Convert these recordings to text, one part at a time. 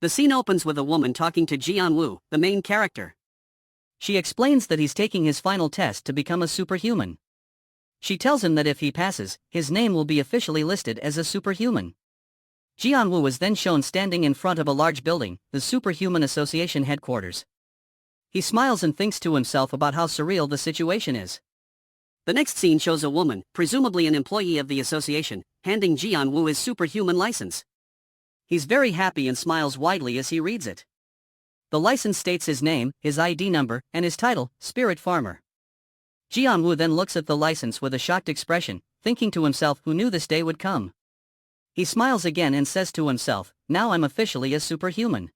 The scene opens with a woman talking to Jianwoo, the main character. She explains that he's taking his final test to become a superhuman. She tells him that if he passes, his name will be officially listed as a superhuman. Jianwoo is then shown standing in front of a large building, the Superhuman Association headquarters. He smiles and thinks to himself about how surreal the situation is. The next scene shows a woman, presumably an employee of the association, handing Jianwoo his superhuman license. He's very happy and smiles widely as he reads it. The license states his name, his ID number, and his title, Spirit Farmer. Jianwoo then looks at the license with a shocked expression, thinking to himself who knew this day would come. He smiles again and says to himself, now I'm officially a superhuman.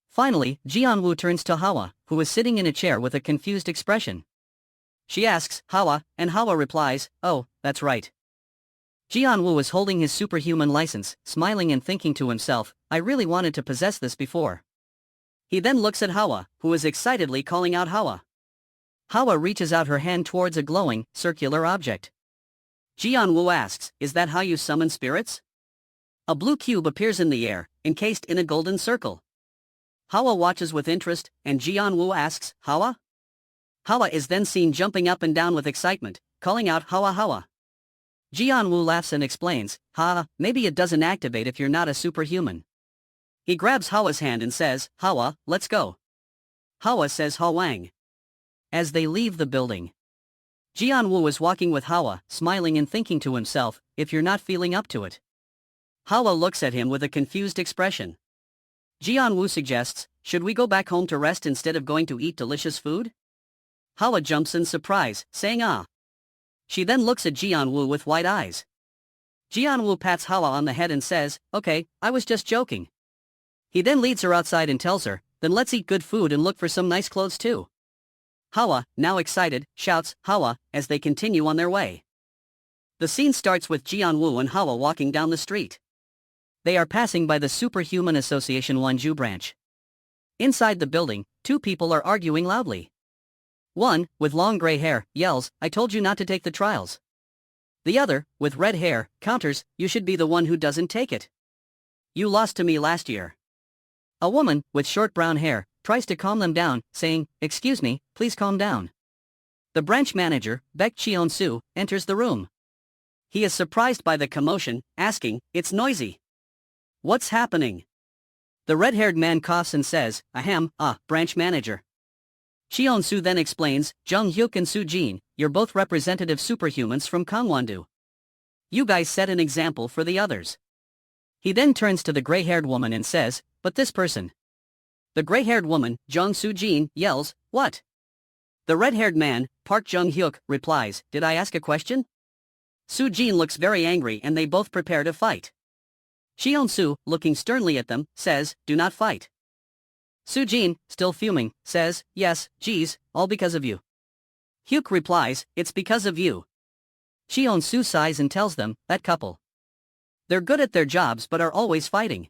Finally, Jianwoo turns to Hawa, who is sitting in a chair with a confused expression. She asks, Hawa, and Hawa replies, oh, that's right. Jianwoo is holding his superhuman license, smiling and thinking to himself, I really wanted to possess this before. He then looks at Hawa, who is excitedly calling out Hawa. Hawa reaches out her hand towards a glowing, circular object. Jianwoo asks, is that how you summon spirits? A blue cube appears in the air, encased in a golden circle. Hawa watches with interest, and Jianwoo asks, Hawa? Hawa is then seen jumping up and down with excitement, calling out Hawa Hawa. Jianwoo laughs and explains, maybe it doesn't activate if you're not a superhuman. He grabs Hawa's hand and says, Hawa, let's go. Hawa says Hawang. As they leave the building, Jianwoo is walking with Hawa, smiling and thinking to himself, if you're not feeling up to it. Hawa looks at him with a confused expression. Jianwoo suggests, should we go back home to rest instead of going to eat delicious food? Hawa jumps in surprise, saying ah. She then looks at Jianwoo with wide eyes. Jianwoo pats Hawa on the head and says, okay, I was just joking. He then leads her outside and tells her, then let's eat good food and look for some nice clothes too. Hawa, now excited, shouts, Hawa, as they continue on their way. The scene starts with Jianwoo and Hawa walking down the street. They are passing by the Superhuman Association Wonju branch. Inside the building, two people are arguing loudly. One, with long gray hair, yells, I told you not to take the trials. The other, with red hair, counters, you should be the one who doesn't take it. You lost to me last year. A woman, with short brown hair, tries to calm them down, saying, excuse me, please calm down. The branch manager, Baek Cheon-soo, enters the room. He is surprised by the commotion, asking, it's noisy. What's happening? The red-haired man coughs and says, ahem, branch manager. Cheon-soo then explains, Jung Hyuk and Soo Jin, you're both representative superhumans from Gangwon-do. You guys set an example for the others. He then turns to the gray-haired woman and says, but this person. The gray-haired woman, Jung Soo Jin, yells, what? The red-haired man, Park Jung Hyuk, replies, did I ask a question? Soo Jin looks very angry and they both prepare to fight. Cheon-soo, looking sternly at them, says, do not fight. Soo Jin, still fuming, says, yes, geez, all because of you. Hyuk replies, it's because of you. Cheon-soo sighs and tells them, that couple. They're good at their jobs but are always fighting.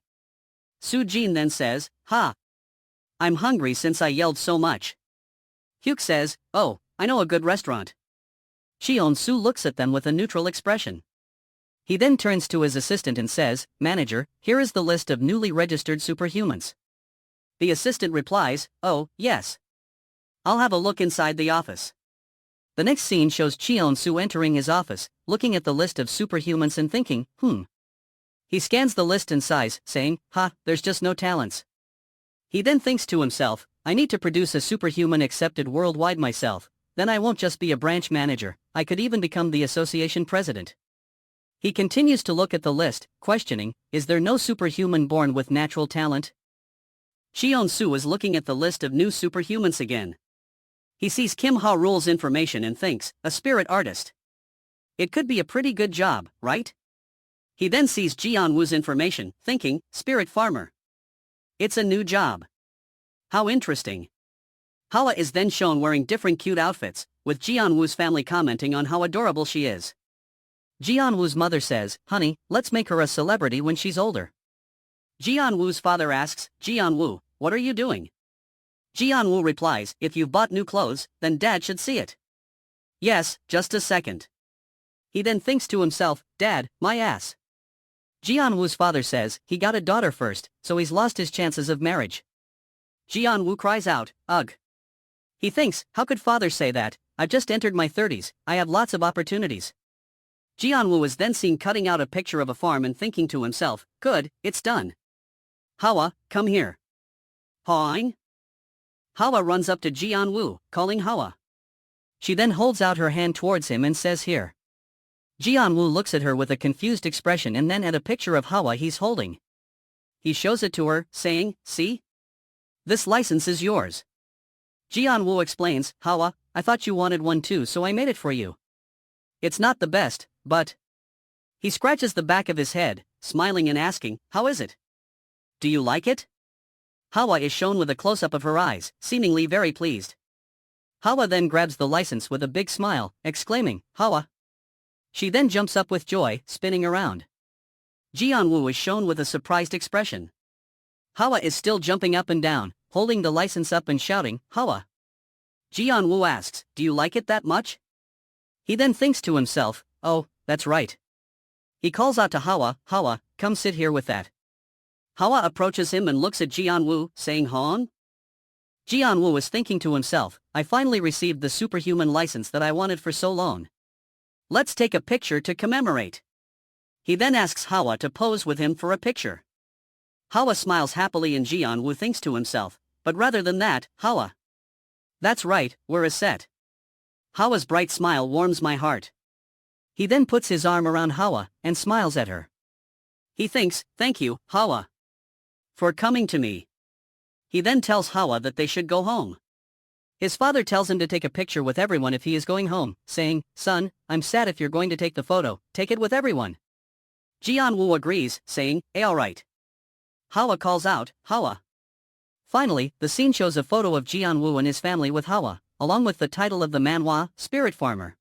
Soo Jin then says, I'm hungry since I yelled so much. Hyuk says, oh, I know a good restaurant. Cheon-soo looks at them with a neutral expression. He then turns to his assistant and says, manager, here is the list of newly registered superhumans. The assistant replies, oh, yes. I'll have a look inside the office. The next scene shows Cheon-soo entering his office, looking at the list of superhumans and thinking, He scans the list and sighs, saying, there's just no talents. He then thinks to himself, I need to produce a superhuman accepted worldwide myself, then I won't just be a branch manager, I could even become the association president. He continues to look at the list, questioning, is there no superhuman born with natural talent? Cheon-soo is looking at the list of new superhumans again. He sees Kim Ha-rul's information and thinks, a spirit artist. It could be a pretty good job, right? He then sees Jianwoo's information, thinking, spirit farmer. It's a new job. How interesting. Hawa is then shown wearing different cute outfits, with Jianwoo's family commenting on how adorable she is. Jianwoo's mother says, honey, let's make her a celebrity when she's older. Jianwoo's father asks, Jianwoo, what are you doing? Jianwoo replies, if you've bought new clothes, then dad should see it. Yes, just a second. He then thinks to himself, dad, my ass. Jian-woo's father says he got a daughter first, so he's lost his chances of marriage. Jian-woo cries out, ugh. He thinks, how could father say that? I've just entered my 30s, I have lots of opportunities. Jian-woo is then seen cutting out a picture of a farm and thinking to himself, good, it's done. Hawa, come here. Hawing? Hawa runs up to Jian-woo, calling Hawa. She then holds out her hand towards him and says here. Jian-woo looks at her with a confused expression and then at a picture of Hawa he's holding. He shows it to her, saying, see? This license is yours. Jian-woo explains, Hawa, I thought you wanted one too so I made it for you. It's not the best, but... He scratches the back of his head, smiling and asking, how is it? Do you like it? Hawa is shown with a close-up of her eyes, seemingly very pleased. Hawa then grabs the license with a big smile, exclaiming, Hawa. She then jumps up with joy, spinning around. Jian-woo is shown with a surprised expression. Hawa is still jumping up and down, holding the license up and shouting, Hawa. Jian-woo asks, do you like it that much? He then thinks to himself, oh, that's right. He calls out to Hawa, Hawa, come sit here with that. Hawa approaches him and looks at Jian-woo, saying Hong? Jian-woo is thinking to himself, I finally received the superhuman license that I wanted for so long. Let's take a picture to commemorate. He then asks Hawa to pose with him for a picture. Hawa smiles happily and Jian-woo thinks to himself, but rather than that, Hawa. That's right, we're a set. Hawa's bright smile warms my heart. He then puts his arm around Hawa and smiles at her. He thinks, thank you, Hawa, for coming to me. He then tells Hawa that they should go home. His father tells him to take a picture with everyone if he is going home, saying, son, I'm sad if you're going to take the photo, take it with everyone. Jian-woo agrees, saying, alright. Hawa calls out, Hawa. Finally, the scene shows a photo of Jian-woo and his family with Hawa, along with the title of the manhwa, Spirit Farmer.